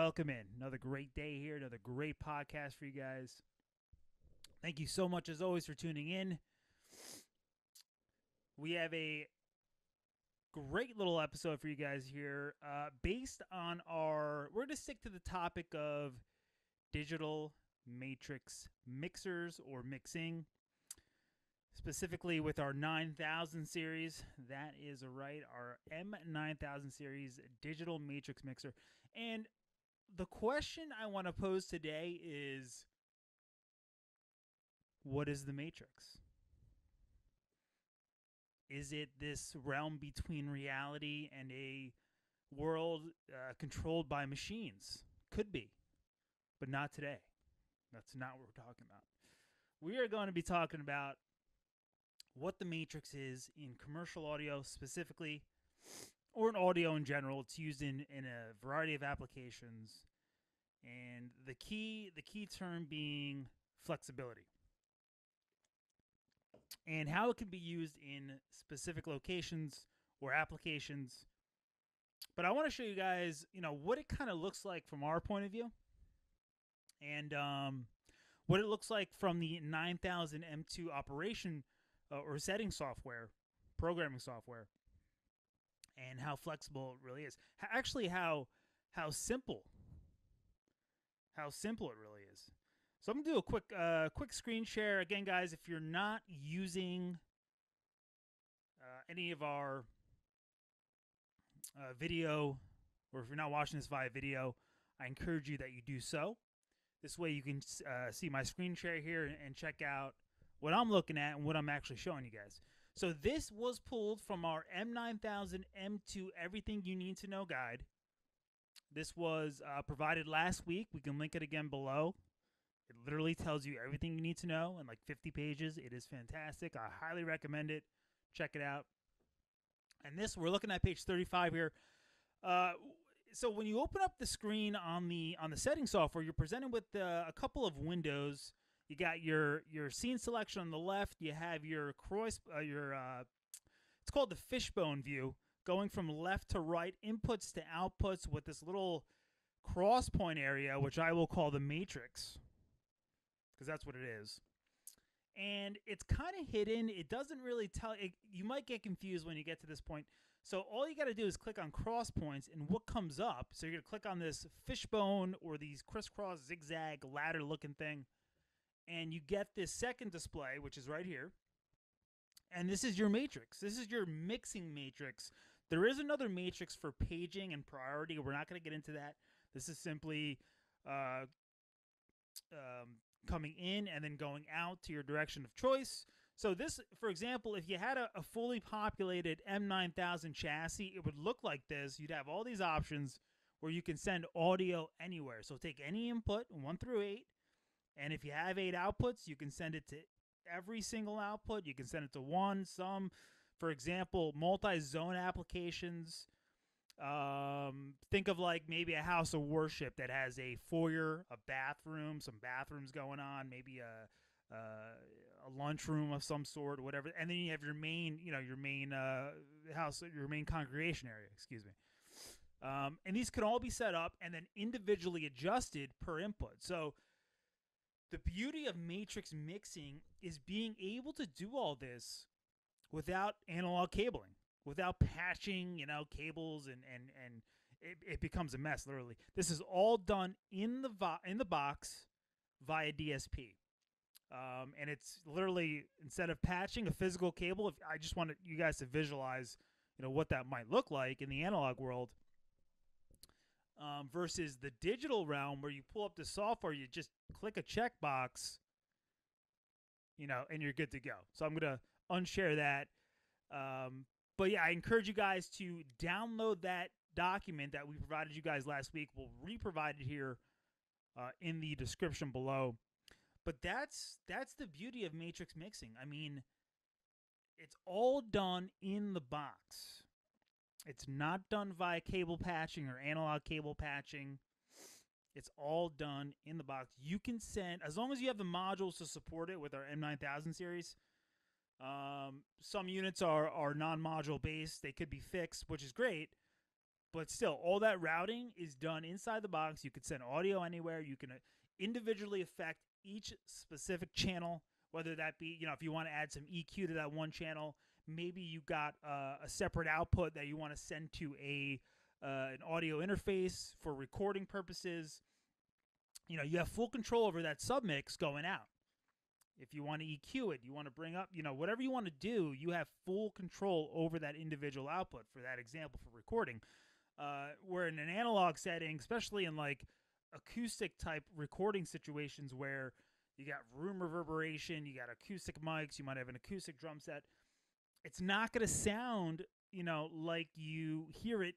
welcome in. Another great day here, another great podcast for you guys. Thank you so much, as always, for tuning in. We have a great little episode for you guys here based on we're going to stick to the topic of digital matrix mixers or mixing, specifically with our 9000 series. That is right, our M9000 series digital matrix mixer. And the question I want to pose today is, what is the matrix? Is it this realm between reality and a world controlled by machines? Could be, but not today. That's not what we're talking about. We are going to be talking about what the matrix is in commercial audio specifically, or in audio in general. It's used in a variety of applications, and the key term being flexibility, and how it can be used in specific locations or applications. But I want to show you guys, what it kind of looks like from our point of view, and what it looks like from the 9000 M2 operation or setting software, programming software, and how flexible it really is. Actually, how simple it really is. So I'm gonna do a quick screen share again, guys. If you're not using any of our video, or if you're not watching this via video, I encourage you that you do so. This way you can see my screen share here and check out what I'm looking at and what I'm actually showing you guys. So this was pulled from our M9000 M2 Everything You Need to Know guide. This was provided last week. We can link it again below. It literally tells you everything you need to know in like 50 pages. It is fantastic. I highly recommend it. Check it out. And this, we're looking at page 35 here. So when you open up the screen on the settings software, you're presented with a couple of windows. You got your scene selection on the left. You have your it's called the fishbone view, going from left to right, inputs to outputs, with this little cross point area, which I will call the matrix, because that's what it is. And it's kind of hidden. It doesn't really tell. You might get confused when you get to this point. So all you got to do is click on cross points, and what comes up, so you're going to click on this fishbone or these crisscross zigzag ladder looking thing, and you get this second display, which is right here. And this is your matrix. This is your mixing matrix. There is another matrix for paging and priority. We're not going to get into that. This is simply coming in and then going out to your direction of choice. So this, for example, if you had a fully populated M9000 chassis, it would look like this. You'd have all these options where you can send audio anywhere. So take any input, 1 through 8, and if you have 8 outputs, you can send it to every single output. You can send it to one, some, for example, multi-zone applications. Think of like maybe a house of worship that has a foyer, a bathroom, some bathrooms going on, maybe a lunchroom of some sort, or whatever. And then you have your main, house, your main congregation area. Excuse me. And these can all be set up and then individually adjusted per input. So the beauty of matrix mixing is being able to do all this without analog cabling, without patching, cables, and it becomes a mess, literally. This is all done in the box via DSP. And it's literally, instead of patching a physical cable, if I just wanted you guys to visualize, what that might look like in the analog world, versus the digital realm where you pull up the software, you just click a checkbox, and you're good to go. So I'm going to unshare that. But yeah, I encourage you guys to download that document that we provided you guys last week. We'll re-provide it here in the description below. But that's the beauty of matrix mixing. I mean, it's all done in the box. It's not done via cable patching or analog cable patching. It's all done in the box. You can send, as long as you have the modules to support it with our M9000 series. Some units are non-module based. They could be fixed, which is great. But still, all that routing is done inside the box. You can send audio anywhere. You can individually affect each specific channel, whether that be, if you want to add some EQ to that one channel, maybe you got a separate output that you want to send to an audio interface for recording purposes. You have full control over that submix going out. If you want to EQ it, you want to bring up, whatever you want to do, you have full control over that individual output for that example for recording. Where in an analog setting, especially in like acoustic type recording situations where you got room reverberation, you got acoustic mics, you might have an acoustic drum set, it's not going to sound, like you hear it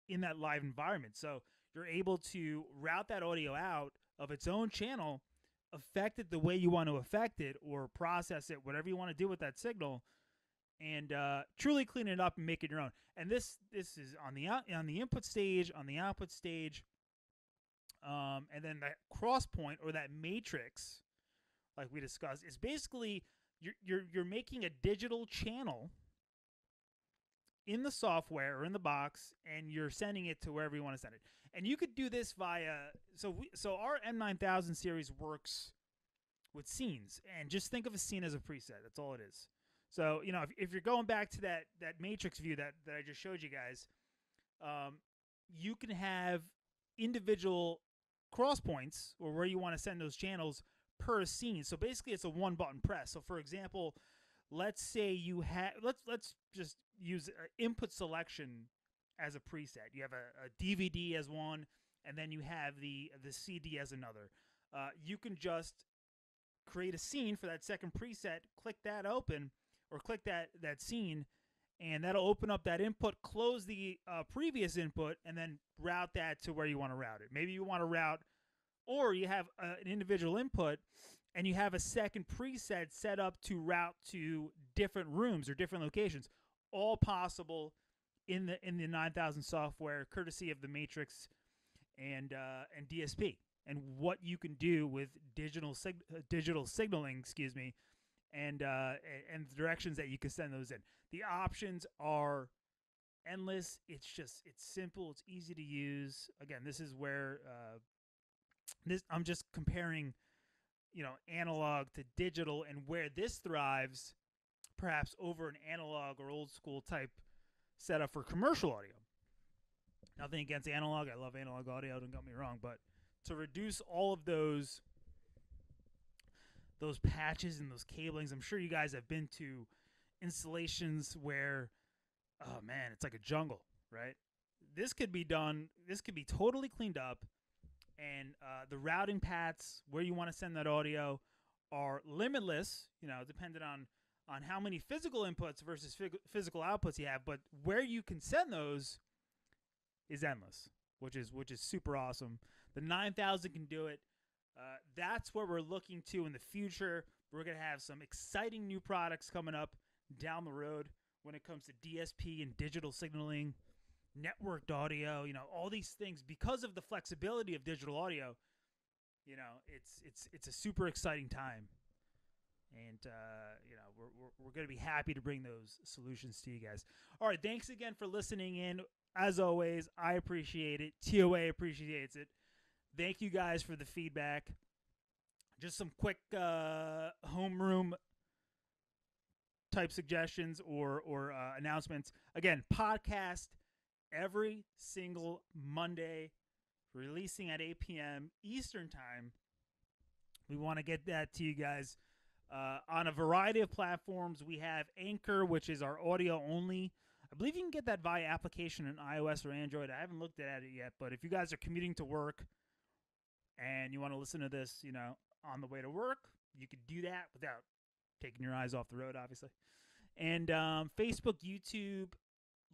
in that live environment. So you're able to route that audio out of its own channel, affect it the way you want to affect it, or process it, whatever you want to do with that signal, and truly clean it up and make it your own. And this is on the input stage, on the output stage, and then that cross point or that matrix, like we discussed, is basically you're making a digital channel in the software or in the box, and you're sending it to wherever you want to send it. And you could do this via so our M9000 series works with scenes, and just think of a scene as a preset. That's all it is. So, if you're going back to that matrix view that I just showed you guys, you can have individual cross points or where you want to send those channels per scene. So basically it's a one button press. So for example, let's say you have, let's just use input selection as a preset. You have a DVD as one, and then you have the CD as another. You can just create a scene for that second preset, click that open, or click that scene, and that'll open up that input, close the previous input, and then route that to where you want to route it. Maybe you want to route, or you have an individual input, and you have a second preset set up to route to different rooms or different locations. All possible in the 9000 software, courtesy of the Matrix and DSP, and what you can do with digital signaling, and the directions that you can send those in. The options are endless. It's simple. It's easy to use. Again, this is where I'm just comparing, analog to digital, and where this thrives, perhaps over an analog or old school type setup for commercial audio. Nothing against analog. I love analog audio. Don't get me wrong, but to reduce all of those patches and those cablings. I'm sure you guys have been to installations where, oh man, it's like a jungle, right? This could be done. This could be totally cleaned up, and the routing paths where you want to send that audio are limitless. Depending on how many physical inputs versus physical outputs you have, but where you can send those is endless, which is super awesome. The 9000 can do it. That's where we're looking to in the future. We're going to have some exciting new products coming up down the road when it comes to DSP and digital signaling, networked audio, all these things. Because of the flexibility of digital audio, it's a super exciting time. And, we're going to be happy to bring those solutions to you guys. All right, thanks again for listening in. As always, I appreciate it. TOA appreciates it. Thank you guys for the feedback. Just some quick homeroom type suggestions or announcements. Again, podcast every single Monday, releasing at 8 p.m. Eastern time. We want to get that to you guys on a variety of platforms. We have Anchor, which is our audio only. I believe you can get that via application in iOS or Android. I haven't looked at it yet, but if you guys are commuting to work and you want to listen to this, on the way to work, you could do that without taking your eyes off the road, obviously. And Facebook, YouTube,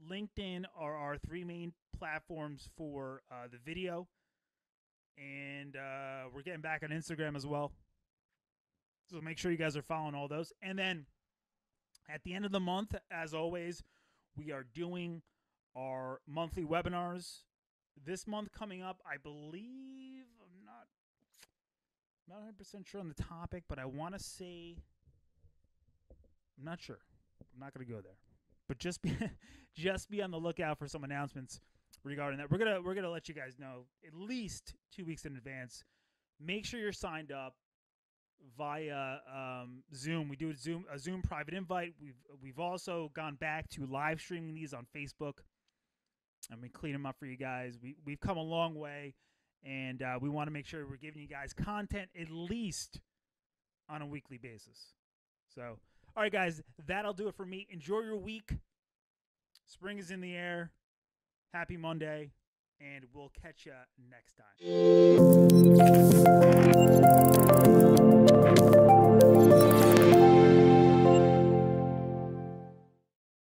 LinkedIn are our three main platforms for the video. And we're getting back on Instagram as well. So make sure you guys are following all those. And then at the end of the month, as always, we are doing our monthly webinars. This month coming up, I believe, I'm not 100% sure on the topic, but I want to say, I'm not sure. I'm not going to go there. But just be on the lookout for some announcements regarding that. We're gonna let you guys know at least 2 weeks in advance. Make sure you're signed up via Zoom. We do a Zoom private invite. We've also gone back to live streaming these on Facebook, and we clean them up for you guys. We've come a long way, and we want to make sure we're giving you guys content at least on a weekly basis. So, all right, guys, that'll do it for me. Enjoy your week. Spring is in the air. Happy Monday, and we'll catch you next time.